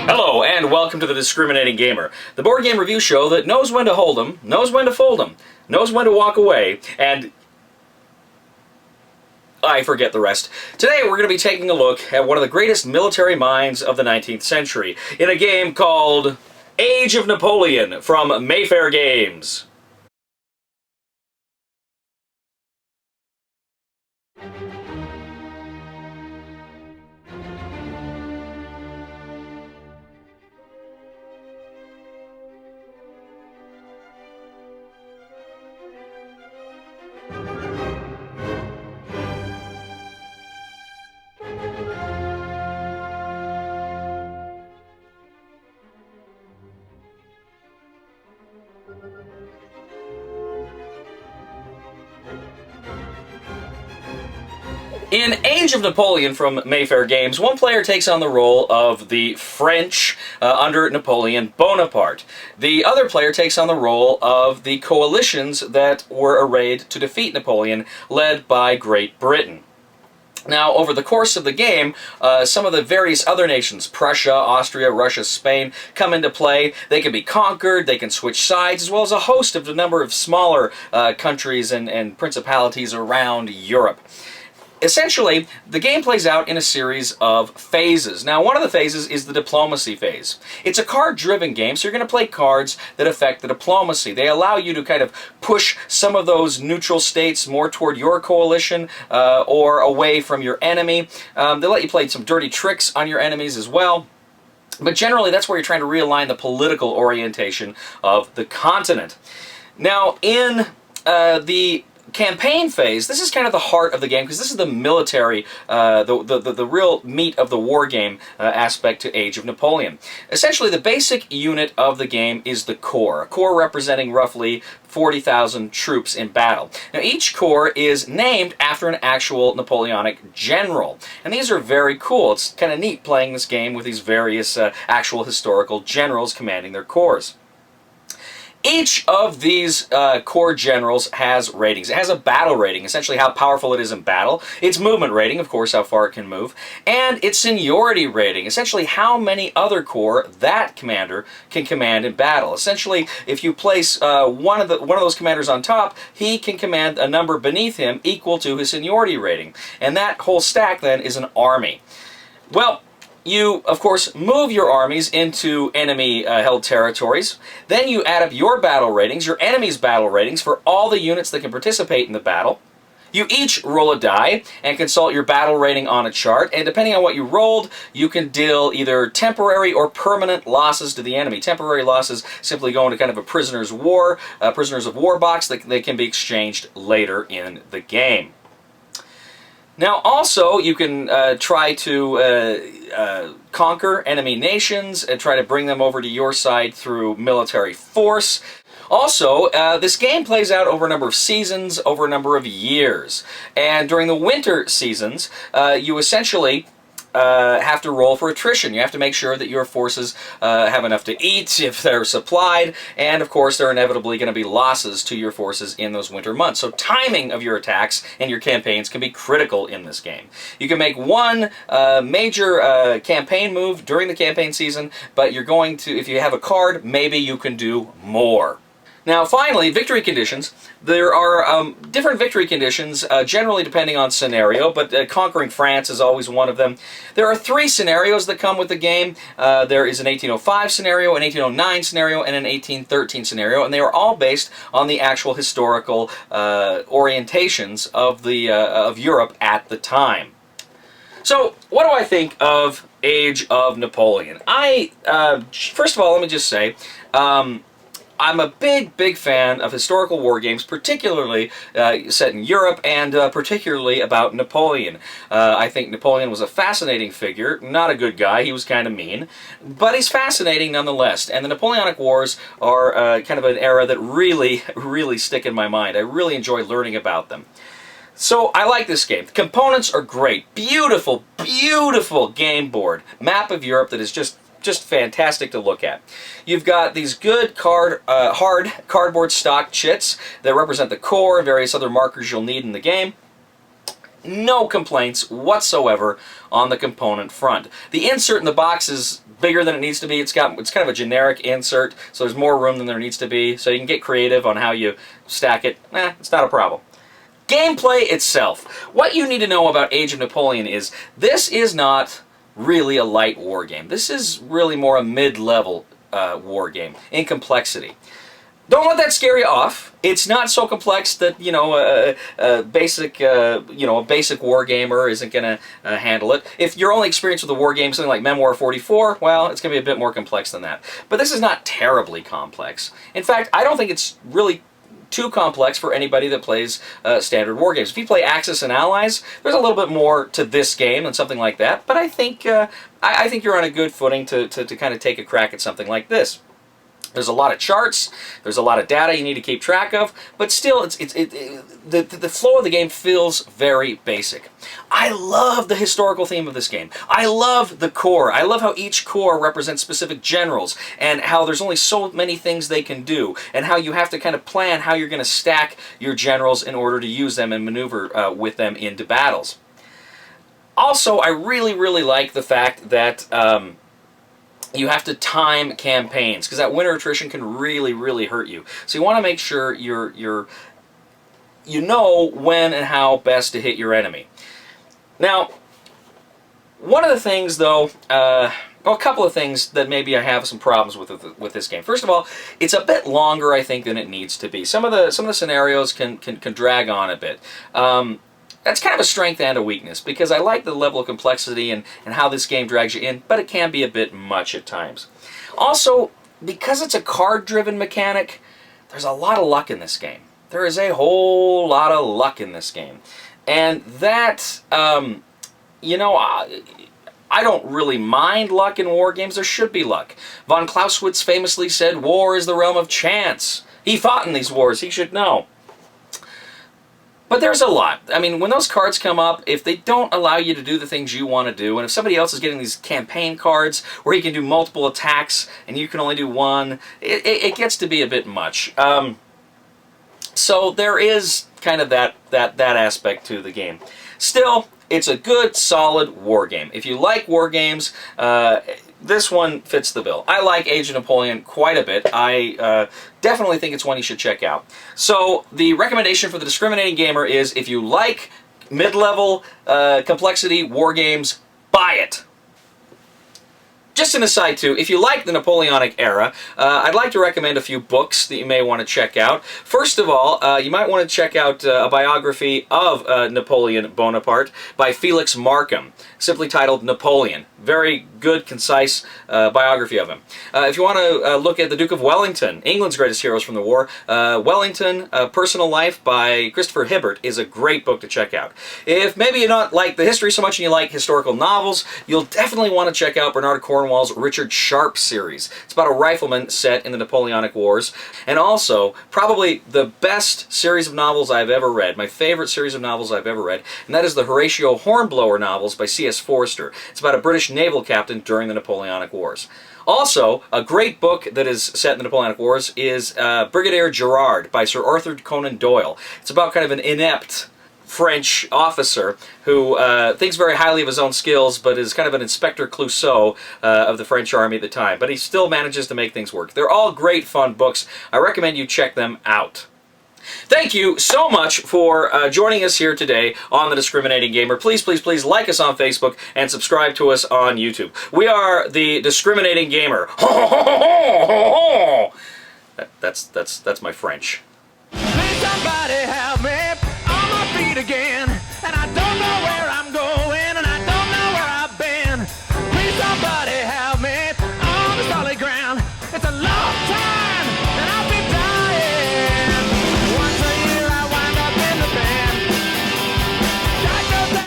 Hello, and welcome to The Discriminating Gamer, the board game review show that knows when to hold 'em, knows when to fold 'em, knows when to walk away, and I forget the rest. Today we're going to be taking a look at one of the greatest military minds of the 19th century in a game called Age of Napoleon from Mayfair Games. In Age of Napoleon from Mayfair Games, one player takes on the role of the French under Napoleon Bonaparte. The other player takes on the role of the coalitions that were arrayed to defeat Napoleon, led by Great Britain. Now, over the course of the game, some of the various other nations, Prussia, Austria, Russia, Spain, come into play. They can be conquered, they can switch sides, as well as a host of a number of smaller countries and principalities around Europe. Essentially, the game plays out in a series of phases. Now, one of the phases is the diplomacy phase. It's a card-driven game, so you're going to play cards that affect the diplomacy. They allow you to kind of push some of those neutral states more toward your coalition or away from your enemy. They let you play some dirty tricks on your enemies as well. But generally, that's where you're trying to realign the political orientation of the continent. Now, in the campaign phase, this is kind of the heart of the game because this is the military, the real meat of the war game aspect to Age of Napoleon. Essentially, the basic unit of the game is the corps, a corps representing roughly 40,000 troops in battle. Now, each corps is named after an actual Napoleonic general, and these are very cool. It's kind of neat playing this game with these various actual historical generals commanding their corps. Each of these corps generals has ratings. It has a battle rating, essentially how powerful it is in battle. Its movement rating, of course, how far it can move. And its seniority rating, essentially how many other corps that commander can command in battle. Essentially, if you place one of those commanders on top, he can command a number beneath him equal to his seniority rating. And that whole stack, then, is an army. Well, you, of course, move your armies into enemy-held territories. Then you add up your battle ratings, your enemy's battle ratings, for all the units that can participate in the battle. You each roll a die and consult your battle rating on a chart, and depending on what you rolled, you can deal either temporary or permanent losses to the enemy. Temporary losses simply go into kind of a prisoners of war box that they can be exchanged later in the game. Now, also, you can try to conquer enemy nations and try to bring them over to your side through military force. Also, this game plays out over a number of seasons, over a number of years. And during the winter seasons, you essentially have to roll for attrition. You have to make sure that your forces have enough to eat, if they're supplied, and of course there are inevitably going to be losses to your forces in those winter months. So timing of your attacks and your campaigns can be critical in this game. You can make one major campaign move during the campaign season, but you're going to, if you have a card, maybe you can do more. Now, finally, victory conditions. There are different victory conditions, generally depending on scenario, but conquering France is always one of them. There are 3 scenarios that come with the game. There is an 1805 scenario, an 1809 scenario, and an 1813 scenario, and they are all based on the actual historical orientations of Europe at the time. So, what do I think of Age of Napoleon? First of all, let me just say, I'm a big fan of historical war games, particularly set in Europe, and particularly about Napoleon. I think Napoleon was a fascinating figure, not a good guy, he was kind of mean, but he's fascinating nonetheless, and the Napoleonic Wars are kind of an era that really stick in my mind. I really enjoy learning about them. So, I like this game. The components are great. Beautiful game board. Map of Europe that is just fantastic to look at. You've got these good hard cardboard stock chits that represent the core and various other markers you'll need in the game. no complaints whatsoever on the component front. The insert in the box is bigger than it needs to be. It's kind of a generic insert, so there's more room than there needs to be, so you can get creative on how you stack it. It's not a problem. Gameplay itself. What you need to know about Age of Napoleon is this is not really a light war game. This is really more a mid-level war game in complexity. Don't let that scare you off. It's not so complex that, you know, a basic war gamer isn't going to handle it. If you're only experienced with a war game, something like Memoir 44, well, it's going to be a bit more complex than that. But this is not terribly complex. In fact, I don't think it's really too complex for anybody that plays standard war games. If you play Axis and Allies, there's a little bit more to this game than something like that. But I think you're on a good footing to kind of take a crack at something like this. There's a lot of charts, there's a lot of data you need to keep track of, but still, the flow of the game feels very basic. I love the historical theme of this game. I love the corps. I love how each corps represents specific generals, and how there's only so many things they can do, and how you have to kind of plan how you're going to stack your generals in order to use them and maneuver with them into battles. Also, I really, really like the fact that you have to time campaigns, because that winter attrition can really, really hurt you. So you want to make sure you know when and how best to hit your enemy. Now, one of the things, though, well, a couple of things that maybe I have some problems with this game. First of all, it's a bit longer, I think, than it needs to be. Some of the scenarios can drag on a bit. That's kind of a strength and a weakness, because I like the level of complexity and how this game drags you in, but it can be a bit much at times. Also, because it's a card-driven mechanic, there's a lot of luck in this game. There is a whole lot of luck in this game. And that, you know, I don't really mind luck in war games. There should be luck. Von Clausewitz famously said, "War is the realm of chance." He fought in these wars. He should know. But there's a lot. I mean, when those cards come up, if they don't allow you to do the things you want to do, and if somebody else is getting these campaign cards where you can do multiple attacks and you can only do one, it gets to be a bit much. So there is kind of that aspect to the game. Still, it's a good, solid war game. If you like war games, this one fits the bill. I like Age of Napoleon quite a bit. I definitely think it's one you should check out. So the recommendation for the discriminating gamer is, if you like mid-level complexity war games, buy it. Just an aside too, if you like the Napoleonic era, I'd like to recommend a few books that you may want to check out. First of all, you might want to check out a biography of Napoleon Bonaparte by Felix Markham, simply titled Napoleon. Very good, concise biography of him. If you want to look at the Duke of Wellington, England's greatest heroes from the war, Wellington, Personal Life by Christopher Hibbert is a great book to check out. If maybe you don't like the history so much and you like historical novels, you'll definitely want to check out Bernard Cornwell's Richard Sharp series. It's about a rifleman set in the Napoleonic Wars, and also probably the best series of novels I've ever read, my favorite series of novels I've ever read, and that is the Horatio Hornblower novels by C.S. Forster. It's about a British naval captain during the Napoleonic Wars. Also, a great book that is set in the Napoleonic Wars is Brigadier Gerard by Sir Arthur Conan Doyle. It's about kind of an inept French officer who thinks very highly of his own skills, but is kind of an Inspector Clouseau of the French army at the time. But he still manages to make things work. They're all great, fun books. I recommend you check them out. Thank you so much for joining us here today on The Discriminating Gamer. Please, please, please like us on Facebook and subscribe to us on YouTube. We are The Discriminating Gamer. That's my French. Please somebody help me on my feet again.